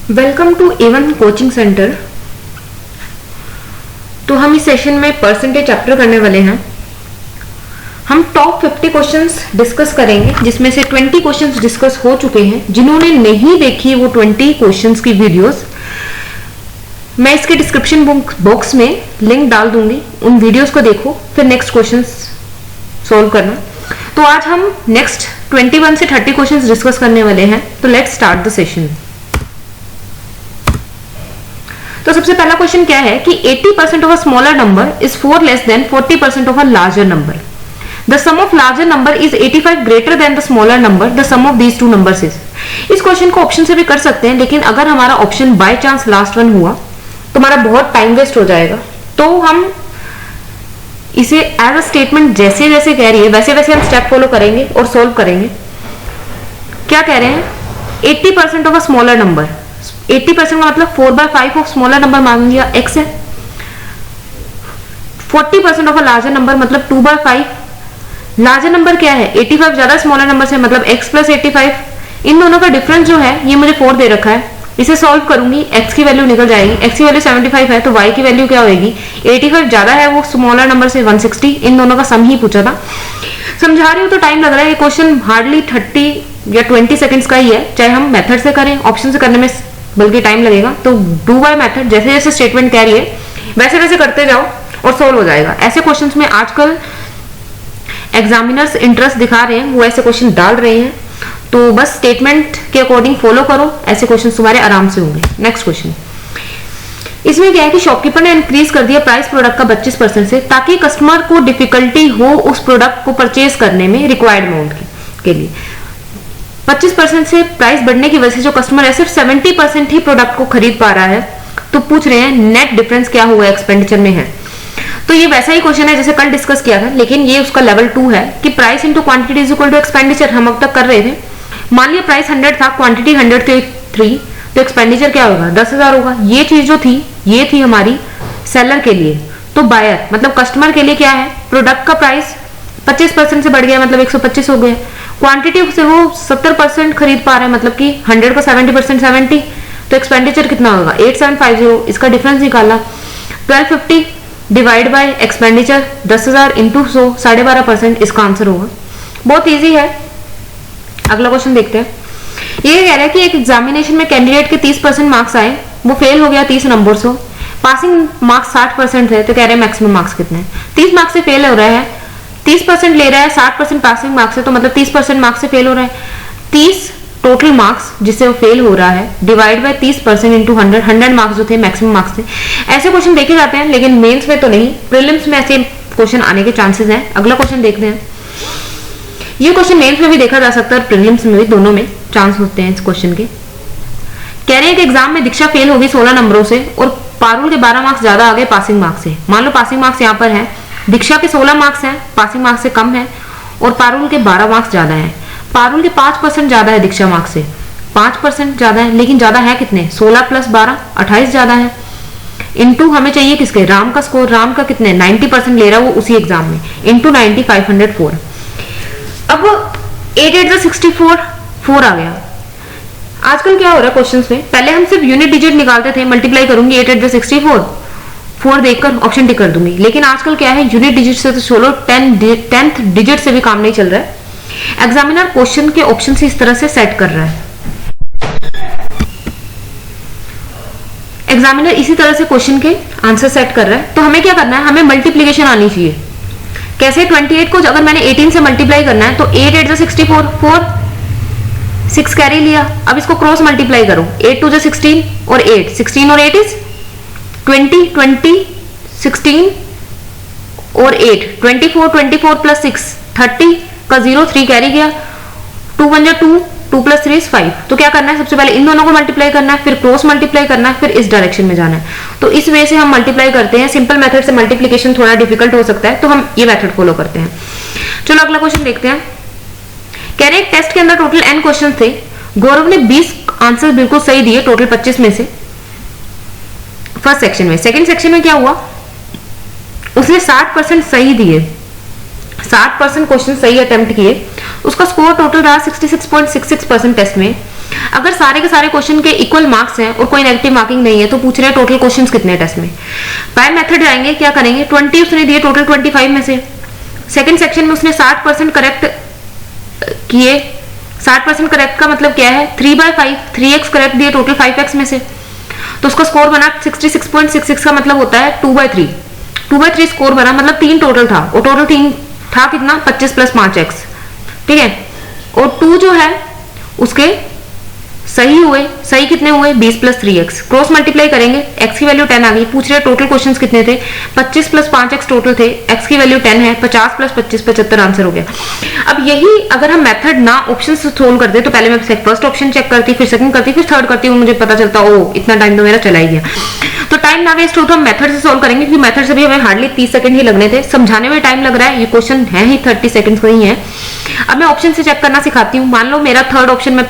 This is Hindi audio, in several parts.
Welcome to A1 coaching centre. तो हम इस सेशन में परसेंटेज चैप्टर करने वाले हैं। हम टॉप 50 क्वेश्चंस डिस्कस करेंगे, जिसमें से 20 क्वेश्चंस डिस्कस हो चुके हैं। जिन्होंने नहीं देखी वो 20 क्वेश्चंस की वीडियोस, मैं इसके डिस्क्रिप्शन बॉक्स में लिंक डाल दूंगी, उन वीडियोस को देखो, फिर नेक्स्ट क्वेश्चंस सोल्व करना। तो आज हम नेक्स्ट 21 से 30 क्वेश्चंस डिस्कस करने वाले हैं। तो लेट्स स्टार्ट द सेशन। तो सबसे पहला क्वेश्चन क्या है कि 80% of a smaller number is 4 less than 40% of a larger number. The sum of larger number is 85 greater than the smaller number. The sum of these two numbers is. इस क्वेश्चन को ऑप्शन से भी कर सकते हैं, लेकिन अगर हमारा option by chance last one हुआ तो हमारा बहुत टाइम वेस्ट हो जाएगा। तो हम इसे एज अ स्टेटमेंट जैसे जैसे कह रही है वैसे वैसे हम स्टेप फॉलो करेंगे और सोल्व करेंगे। क्या कह रहे हैं? 80% ऑफ अ स्मॉलर नंबर, 80% का मतलब 4/5 ऑफ स्मॉलर नंबर मान लिया x है। 40% ऑफ अ लार्जर नंबर मतलब 2/5। लार्जर नंबर क्या है? 85 ज्यादा स्मॉलर नंबर से, मतलब x प्लस 85। इन दोनों का डिफरेंस जो है ये मुझे 4 दे रखा है। इसे सॉल्व करूंगी, x की वैल्यू निकल जाएगी। x की वैल्यू 75 है तो y की वैल्यू क्या होगी? 85 ज्यादा है वो स्मॉलर नंबर से 160। इन दोनों का सम ही पूछा था। समझा रही हूँ तो टाइम लग रहा है। ये क्वेश्चन हार्डली 30 या 20 सेकंड्स का ही है, चाहे हम मेथड से करें, ऑप्शन से करने में बल्कि टाइम लगेगा। तो डू बाय मेथड, जैसे जैसे स्टेटमेंट कह रही है वैसे वैसे करते जाओ और सोल्व हो जाएगा। ऐसे क्वेश्चंस में आजकल एग्जामिनर्स इंटरेस्ट दिखा रहे हैं, वो ऐसे क्वेश्चन डाल रहे हैं। तो बस स्टेटमेंट के अकॉर्डिंग फॉलो करो, ऐसे क्वेश्चन तुम्हारे आराम से होंगे। नेक्स्ट क्वेश्चन, इसमें क्या है कि शॉपकीपर ने इंक्रीज कर दिया प्राइस प्रोडक्ट का 25% से, ताकि कस्टमर को डिफिकल्टी हो उस प्रोडक्ट को परचेज करने में रिक्वायर्ड अमाउंट के लिए। 25% से प्राइस बढ़ने की वजह से जो कस्टमर है सिर्फ 70% ही प्रोडक्ट को खरीद पा रहा है। तो पूछ रहे हैं नेट डिफरेंस क्या हुआ एक्सपेंडिचर में है। तो ये वैसा ही क्वेश्चन है जैसे कल डिस्कस किया था, लेकिन ये उसका लेवल 2 है कि price into quantity is equal to expenditure. हम अब तक कर रहे थे, मान लिया प्राइस 100 था, क्वांटिटी 100 थी 3, तो एक्सपेंडिचर क्या होगा? 10,000 होगा। ये चीज जो थी ये थी हमारी सेलर के लिए। तो बायर मतलब कस्टमर के लिए क्या है? प्रोडक्ट का प्राइस 25% से बढ़ गया, मतलब 125 हो गया। क्वांटिटी से वो 70% खरीद पा रहे हैं, मतलब कि 100 का 70% 70। तो एक्सपेंडिचर कितना होगा? 8750। इसका डिफरेंस निकाला, 1250 डिवाइड बाय एक्सपेंडिचर 10,000 इंटू 100, 12.5%। इसका आंसर होगा। बहुत इजी है। अगला क्वेश्चन देखते हैं। ये कह रहा है कि एक एग्जामिनेशन में कैंडिडेट के 30% मार्क्स आए, वो फेल हो गया 30 नंबर से। पासिंग मार्क्स 60% थे, तो कह रहे हैं मैक्सिमम मार्क्स कितने हैं? 30 मार्क्स से फेल हो रहा है, 30% ले रहा है, 60% पासिंग मार्क्स है, तो मतलब 30% मार्क्स से फेल हो रहा है। 30 टोटल मार्क्स जिससे वो फेल हो रहा है डिवाइड बाय 30% इंटू 100। 100 मार्क्स जो थे मैक्सिमम मार्क्स थे। ऐसे क्वेश्चन देखे जाते हैं, लेकिन मेंस में तो नहीं, प्रीलिम्स में ऐसे क्वेश्चन आने के चांसेस हैं। अगला क्वेश्चन देखते हैं। ये क्वेश्चन मेंस में भी देखा जा सकता है, प्रीलिम्स में भी, दोनों में चांस होते हैं इस क्वेश्चन के। कह रहे हैं कि एग्जाम में दीक्षा फेल होगी 16 नंबरों से और पारुल के 12 मार्क्स ज्यादा आ गए पासिंग मार्क्स से। मान लो पासिंग मार्क्स यहाँ पर है, दीक्षा के 16 मार्क्स हैं, पासिंग मार्क्स से कम है, और पारुल के 12 मार्क्स ज्यादा हैं। पारुल के 5% ज्यादा है दीक्षा मार्क्स से, 5% ज्यादा है, लेकिन ज्यादा है कितने? 16 प्लस 12 28 ज्यादा है। इंटू हमें चाहिए किसके? राम का स्कोर। राम का कितने? 90% ले रहा है वो उसी एग्जाम में, इंटू 90 504। अब 8 8 64 4 आ गया। आजकल क्या हो रहा है क्वेश्चंस में, पहले हम सिर्फ यूनिट डिजिट निकालते थे, मल्टीप्लाई करूंगी 8 8 64, 4 देखकर ऑप्शन टिक कर दूंगी। लेकिन आजकल क्या है, यूनिट डिजिट से तो छोड़ो, 10th डिजिट से भी काम नहीं चल रहा है। एग्जामिनर क्वेश्चन के ऑप्शन इस तरह से सेट कर रहा है। एग्जामिनर इसी तरह से क्वेश्चन के आंसर सेट कर रहा है। तो हमें क्या करना है? हमें मल्टीप्लीकेशन आनी चाहिए। कैसे? 28 को अगर मैंने 18 से मल्टीप्लाई करना है तो 8 8 64 4 6 कैरी लिया। अब इसको क्रॉस मल्टीप्लाई करो, 8 2 16 और 8 16 और 8 इज 20 20 16 और 8 24 24 प्लस 6 30 का 0 3 कैरी गया, 2 1 2 2 प्लस 3 इज 5। तो क्या करना है? सबसे पहले इन दोनों को मल्टीप्लाई करना है, फिर क्रॉस मल्टीप्लाई करना है, फिर इस डायरेक्शन में जाना है। तो इस वे से हम मल्टीप्लाई करते हैं। सिंपल मेथड से मल्टीप्लिकेशन थोड़ा डिफिकल्ट हो सकता है, तो हम ये मेथड फॉलो करते हैं। चलो अगला क्वेश्चन देखते हैं। कह रहे हैं टेस्ट के अंदर टोटल n क्वेश्चन थे, गौरव ने 20 आंसर बिल्कुल सही दिए टोटल 25 में से फर्स्ट सेक्शन में। सेकंड सेक्शन में क्या हुआ? उसने 60% सही दिए, 60% क्वेश्चन सही अटेम्प्ट किए, उसका स्कोर टोटल रहा 66.66% टेस्ट में। अगर सारे के सारे क्वेश्चन के इक्वल मार्क्स हैं और कोई नेगेटिव मार्किंग नहीं है तो पूछ रहे हैं टोटल क्वेश्चंस कितने टेस्ट में। बाय मेथड जाएंगे, क्या करेंगे, 20 उसने दिए टोटल 25 में से, सेकंड सेक्शन में उसने 60% करेक्ट किए। 60% करेक्ट का मतलब क्या है, 3/5, 3x करेक्ट दिए टोटल 5x में से, तो उसका स्कोर बना 66.66 का मतलब होता है 2/3। 2/3 स्कोर बना, मतलब 3 टोटल था, और टोटल 3 था कितना, 25 + 5x, ठीक है। और 2 जो है उसके सही हुए, सही कितने हुए, 20 + 3x, क्रॉस मल्टीप्लाई करेंगे, x की वैल्यू 10 आ गई। पूछ रहे टोटल क्वेश्चंस कितने थे, 25 + 5x टोटल थे, x की वैल्यू 10 है, 50 + 25 75 आंसर हो गया। अब यही अगर हम मेथड ना ऑप्शन से सोल्व करते तो पहले मैं फर्स्ट ऑप्शन चेक करती, फिर सेकंड करती, फिर थर्ड करती, मुझे पता चलता ओ इतना टाइम तो मेरा चला ही गया। तो टाइम ना वेस्ट हो तो हम मेथड से सोल्व करेंगे, क्योंकि मेथड से भी हमें हार्डली 30 सेकंड ही लगने थे, समझाने में टाइम लग रहा है, ये क्वेश्चन है ही 30 सेकंड का ही है। अब मैं ऑप्शन से चेक करना सिखाती हूँ। मान लो मेरा थर्ड ऑप्शन में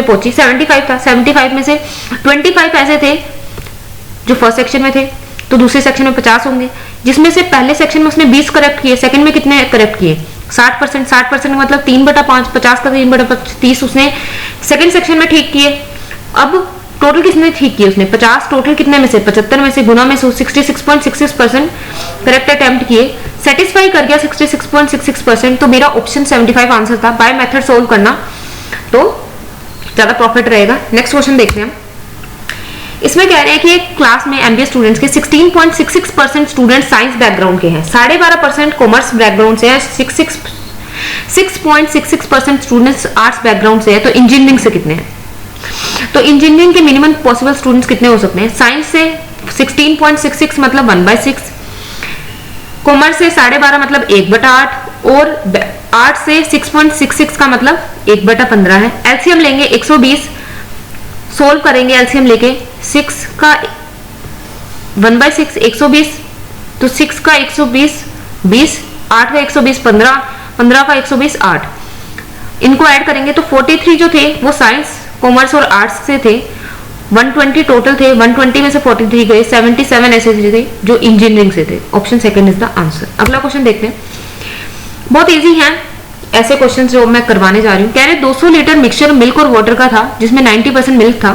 पहुंची, 75 था, 75 में से 25 ऐसे थे जो फर्स्ट सेक्शन में थे, तो दूसरे सेक्शन में 50 होंगे, जिसमें से पहले सेक्शन में उसने 20 करेक्ट किए, सेकंड में कितने करेक्ट किए, 60%। 60% मतलब 3/5, 50 का 3/30 उसने सेकंड सेक्शन में ठीक किए। अब टोटल किसने ठीक किए, उसने 50 टोटल कितने में से, 75 में से, गुना में से 66.66% करेक्ट अटेम्प्ट किए, सेटिस्फाई कर गया 66.66%, तो मेरा ऑप्शन 75 आंसर था। बाय मेथड सोल्व करना तो ज्यादा प्रॉफिट रहेगा। नेक्स्ट क्वेश्चन देखते हैं हम। इसमें कह रहे हैं कि एक क्लास में एमबीए स्टूडेंट्स के 16.66% स्टूडेंट साइंस बैकग्राउंड के हैं, 12.5% कॉमर्स बैकग्राउंड से है, 6.66% स्टूडेंट्स आर्ट्स बैकग्राउंड से है, तो इंजीनियरिंग से कितने हैं। तो इंजीनियरिंग के मिनिमम पॉसिबल स्टूडेंट्स कितने हो सकते हैं, साइंस से 16.66 मतलब 1/6, कॉमर्स से 12.5 मतलब 1/8, और आर्ट से 6.66 का मतलब 1/15 है। एलसीएम लेंगे 120, सोल्व करेंगे एलसीएम लेके, 6 का 1/6 120, तो 6 का 120 20, 8 का 120 15, 15 का 120 8, इनको ऐड करेंगे तो 43 जो थे वो साइंस कॉमर्स और आर्ट्स से थे, 120 टोटल थे, 120 में से 43 गए, 77 ऐसे थे जो इंजीनियरिंग से थे। Option second is the answer. अगला क्वेश्चन देखते हैं, बहुत इजी है ऐसे क्वेश्चन जो मैं करवाने जा रही हूँ। कह रहे 200 लीटर मिक्सचर मिल्क और वाटर का था, जिसमें 90% मिल्क था,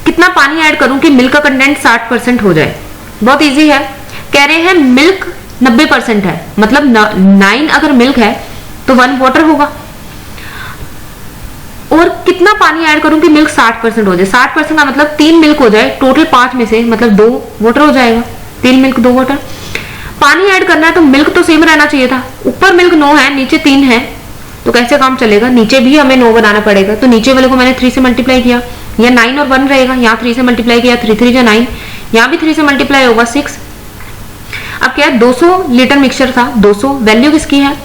कितना पानी ऐड करूं कि मिल्क का कंटेंट 60% हो जाए। बहुत इजी है, कह रहे हैं मिल्क 90% है, मतलब 9 अगर मिल्क है तो 1 वाटर होगा, और कितना पानी ऐड करूं कि मिल्क 60% हो जाए। 60% का मतलब 3 मिल्क हो जाए, टोटल 5 में से मतलब 2 वाटर हो जाएगा, 3 मिल्क 2 वाटर। पानी ऐड करना है तो मिल्क तो सेम रहना चाहिए था, ऊपर मिल्क 9 है नीचे 3 है, तो कैसे काम चलेगा, नीचे भी हमें 9 बनाना पड़ेगा, तो नीचे वाले को मैंने 3 से मल्टीप्लाई किया, या 9 और 1 रहेगा, यहाँ 3 से मल्टीप्लाई किया, 3 3 9, यहाँ भी 3 से मल्टीप्लाई होगा 6। अब क्या है, 200 लीटर मिक्सचर था, 200 वैल्यू किसकी है,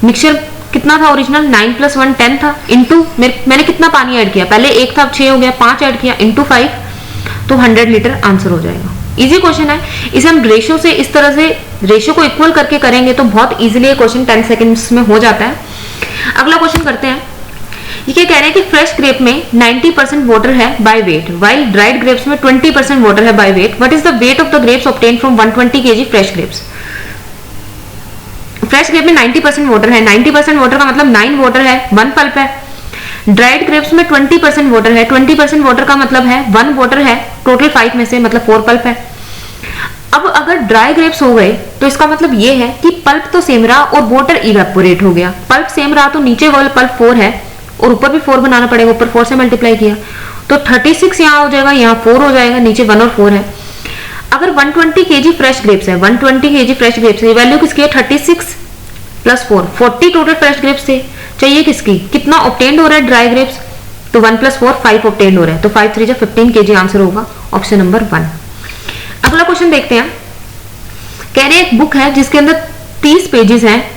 मिक्सचर कितना था ओरिजिनल, 9 + 1 10 था, इंटू मैंने कितना पानी ऐड किया, पहले 1 था अब 6 हो गया, 5 ऐड किया, इंटू 5, तो 100 लीटर आंसर हो जाएगा। इजी क्वेश्चन है, इसे हम रेशियो से इस तरह से रेशियो को इक्वल करके करेंगे तो बहुत इजीली ये क्वेश्चन 10 सेकंड्स में हो जाता है। अगला क्वेश्चन करते हैं, ये क्या कह रहे हैं कि फ्रेश ग्रेप में 90% वाटर है by weight, while dried grapes में 20% वाटर है by weight, what is the weight of the grapes obtained from 120 kg fresh grapes. Fresh grape में 90% वाटर है, 90% वाटर का मतलब 9 वाटर है, 1 पल्प है। ड्राइड ग्रेप्स में 20% वाटर है, 20% वाटर का मतलब है 1 वाटर है, टोटल 5 में से मतलब 4 पल्प है। अब अगर ड्राई ग्रेप्स हो गए तो इसका मतलब ये है कि पल्प तो सेम रहा और वाटर इवेपोरेट हो गया। पल्प सेम रहा तो नीचे वाला पल्प 4 है और ऊपर भी 4 बनाना पड़ेगा, ऊपर 4 से मल्टीप्लाई किया तो 36 यहाँ हो जाएगा, यहाँ 4 हो जाएगा, नीचे 1 और 4 है। अगर 120 kg फ्रेश ग्रेप्स है, 120 kg फ्रेश ग्रेप्स है, वैल्यू किसकी है 36 + 4 40 टोटल फ्रेश ग्रेप्स से चाहिए, किसकी कितना ऑब्टेन्ड हो रहा है ड्राई ग्रेप्स, तो 1 + 4 5 ऑब्टेन्ड हो रहा है, तो 5 3 15 kg आंसर होगा, ऑप्शन नंबर 1। अगला क्वेश्चन देखते हैं, कह रहे एक बुक है जिसके अंदर 30 पेजेस हैं,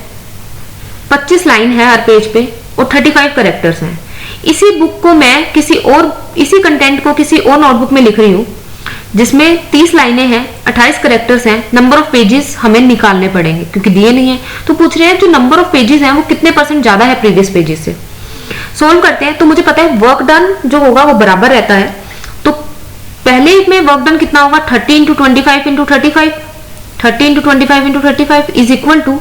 25 लाइन है हर पेज पे और 35 कैरेक्टर्स हैं। इसी बुक को मैं इसी कंटेंट को किसी और नोटबुक में लिख रही हूँ जिसमें 30 लाइनें हैं, 28 कैरेक्टर्स हैं, नंबर ऑफ पेजेस हमें निकालने पड़ेंगे क्योंकि दिए नहीं है। तो पूछ रहे हैं जो नंबर ऑफ पेजेस हैं वो कितने % ज्यादा है प्रीवियस पेजेस से। सोल्व करते हैं, तो मुझे पता है वर्क डन जो होगा वो बराबर रहता है, तो पहले में वर्क डन कितना होगा 30 × 25 × 35, 30 × 25 × 35 इज इक्वल टू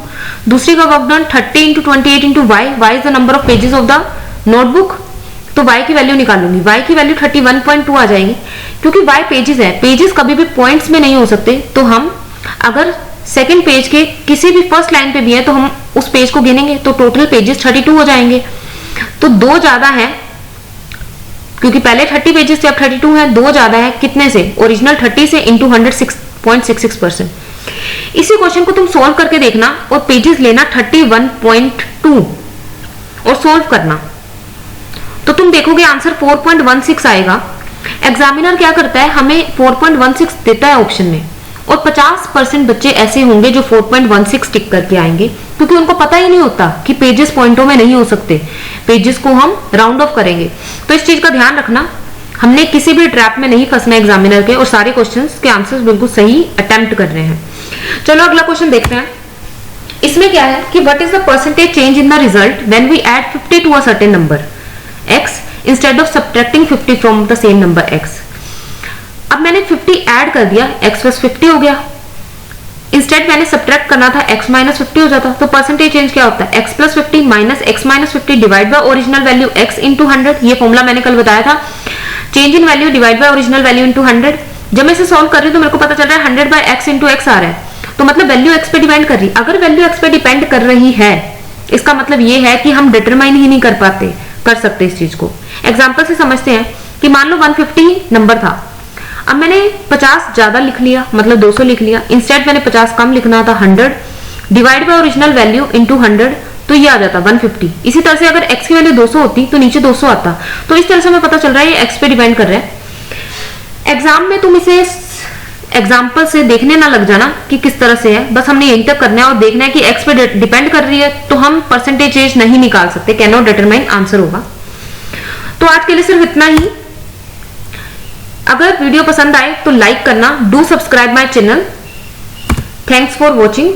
दूसरी का work done 30 × 28 × y, y is the number of pages of the notebook, तो y की वैल्यू निकालूंगी, y की वैल्यू 31.2 आ जाएगी। क्योंकि y पेजेस है, पेजेस कभी भी पॉइंट्स में नहीं हो सकते, तो हम अगर सेकंड पेज के किसी भी फर्स्ट लाइन पे भी है तो हम उस पेज को गिनेंगे, तो टोटल पेजेस 32 हो जाएंगे। तो 2 ज्यादा है, क्योंकि पहले 30 पेजेस थे, अब 32 है, 2 ज्यादा है कितने से, ओरिजिनल 30 से इंटू 106.66%। इसी क्वेश्चन को तुम सोल्व करके देखना और पेजेस लेना 31.2 और सोल्व करना, तो तुम देखोगे आंसर 4.16 आएगा। एग्जामिनर क्या करता है, हमें 4.16 देता है ऑप्शन में, और 50% बच्चे ऐसे होंगे जो 4.16 टिक करके आएंगे, क्योंकि उनको पता ही नहीं होता कि पेजेस पॉइंटों में नहीं हो सकते, पेजेस को हम राउंड ऑफ करेंगे। तो इस चीज का ध्यान रखना, हमने किसी भी ट्रैप में नहीं फंसना एग्जामिनर के, और सारे क्वेश्चंस के आंसर्स बिल्कुल सही अटेम्प्ट कर रहे हैं। चलो अगला क्वेश्चन देखते हैं। इसमें क्या है कि what is the percentage change in the result when we add 50 to a certain number x instead of subtracting 50 from the same number x। अब मैंने 50 ऐड कर दिया, x प्लस 50 हो गया। इंस्टेड मैंने सब्ट्रैक्ट करना था, x माइनस 50 हो जाता। तो परसेंटेज चेंज क्या होता है, x plus 50 minus x minus 50 divide by original value x into 100। ये फॉर्मूला मैंने कल बताया था, change in value divide by original value into 100। जब मैं इसे सॉल्व कर रही हूँ तो मेरे को पता चल रहा है 100 बाय x इंटू x आ रहा है, तो मतलब वैल्यू x पे डिपेंड कर रही है। अगर वैल्यू x पे डिपेंड कर रही है, इसका मतलब ये है कि हम डिटरमाइन ही नहीं कर सकते इस चीज को। एग्जाम्पल से समझते हैं कि मान लो 150 नंबर था, अब मैंने 50 ज्यादा लिख लिया, मतलब 200 लिख लिया। इंस्टेड मैंने 50 कम लिखना था, 100 divide by original value into 100, तो ये आ जाता 150। इसी तरह से अगर x की वैल्यू 200 होती तो नीचे 200 आता। तो इस तरह से हमें पता चल रहा है ये x पे डिपेंड कर रहा है। एग्जाम में तुम इसे एग्जाम्पल से देखने ना लग जाना कि किस तरह से है, बस हमने यही तक करना है और देखना है कि x पे डिपेंड कर रही है तो हम परसेंटेज चेंज नहीं निकाल सकते, कैन नॉट डिटरमाइन आंसर होगा। तो आज के लिए सिर्फ इतना ही। अगर वीडियो पसंद आए तो लाइक करना, do subscribe my channel. Thanks for watching.